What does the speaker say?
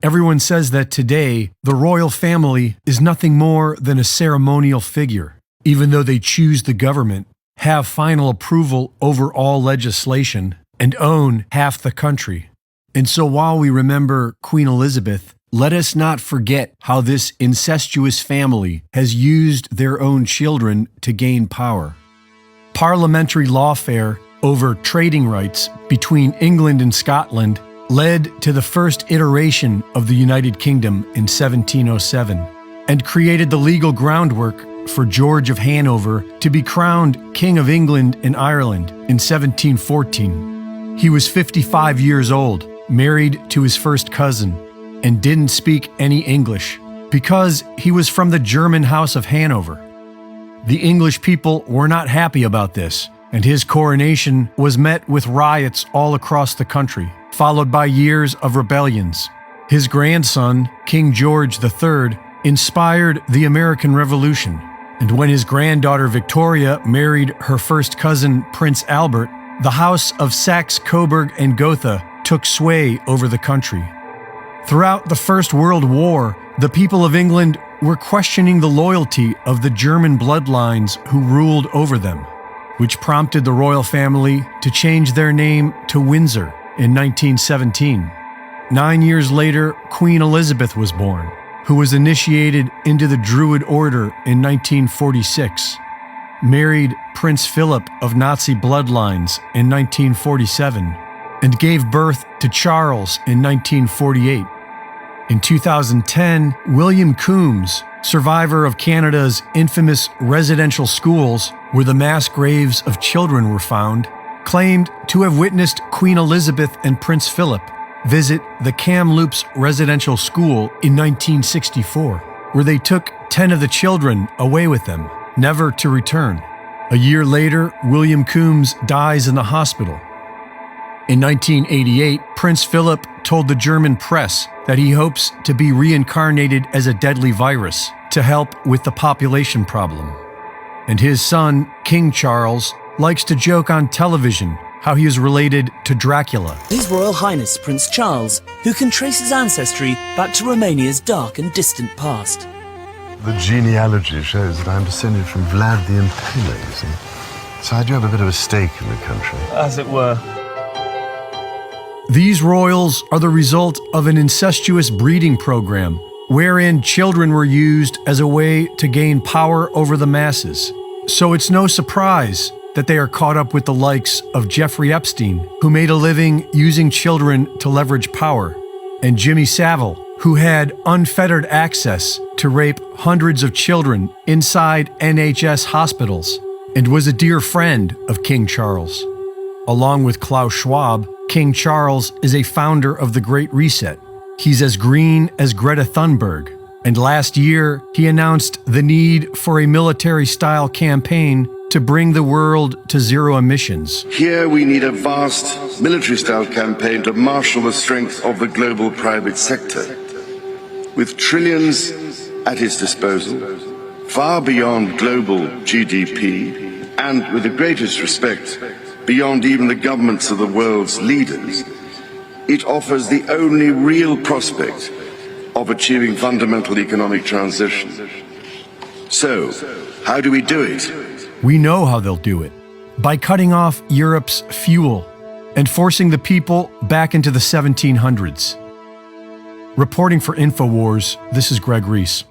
Everyone says that today, the royal family is nothing more than a ceremonial figure, even though they choose the government, have final approval over all legislation, and own half the country. And so while we remember Queen Elizabeth, let us not forget how this incestuous family has used their own children to gain power. Parliamentary lawfare over trading rights between England and Scotland led to the first iteration of the United Kingdom in 1707 and created the legal groundwork for George of Hanover to be crowned King of England and Ireland in 1714. He was 55 years old, married to his first cousin, and didn't speak any English because he was from the German House of Hanover. The English people were not happy about this, and his coronation was met with riots all across the country, followed by years of rebellions. His grandson, King George III, inspired the American Revolution, and when his granddaughter Victoria married her first cousin, Prince Albert, the House of Saxe-Coburg and Gotha took sway over the country. Throughout the First World War, the people of England were questioning the loyalty of the German bloodlines who ruled over them, which prompted the royal family to change their name to Windsor in 1917. 9 years later, Queen Elizabeth was born, who was initiated into the Druid Order in 1946, married Prince Philip of Nazi bloodlines in 1947, and gave birth to Charles in 1948. In 2010, William Coombs, survivor of Canada's infamous residential schools where the mass graves of children were found, claimed to have witnessed Queen Elizabeth and Prince Philip visit the Kamloops Residential School in 1964, where they took 10 of the children away with them, never to return. A year later, William Coombs dies in the hospital. In 1988, Prince Philip told the German press that he hopes to be reincarnated as a deadly virus to help with the population problem. And his son, King Charles, likes to joke on television how he is related to Dracula. His Royal Highness Prince Charles, who can trace his ancestry back to Romania's dark and distant past. The genealogy shows that I'm descended from Vlad the Impaler, you see. So I do have a bit of a stake in the country. As it were. These royals are the result of an incestuous breeding program wherein children were used as a way to gain power over the masses. So it's no surprise that they are caught up with the likes of Jeffrey Epstein, who made a living using children to leverage power, and Jimmy Savile, who had unfettered access to rape hundreds of children inside NHS hospitals and was a dear friend of King Charles. Along with Klaus Schwab, King Charles is a founder of the Great Reset. He's as green as Greta Thunberg, and last year he announced the need for a military-style campaign to bring the world to zero emissions. Here we need a vast military-style campaign to marshal the strength of the global private sector. With trillions at its disposal, far beyond global GDP, and with the greatest respect, beyond even the governments of the world's leaders, it offers the only real prospect of achieving fundamental economic transition. So, how do we do it? We know how they'll do it. By cutting off Europe's fuel and forcing the people back into the 1700s. Reporting for InfoWars, this is Greg Reese.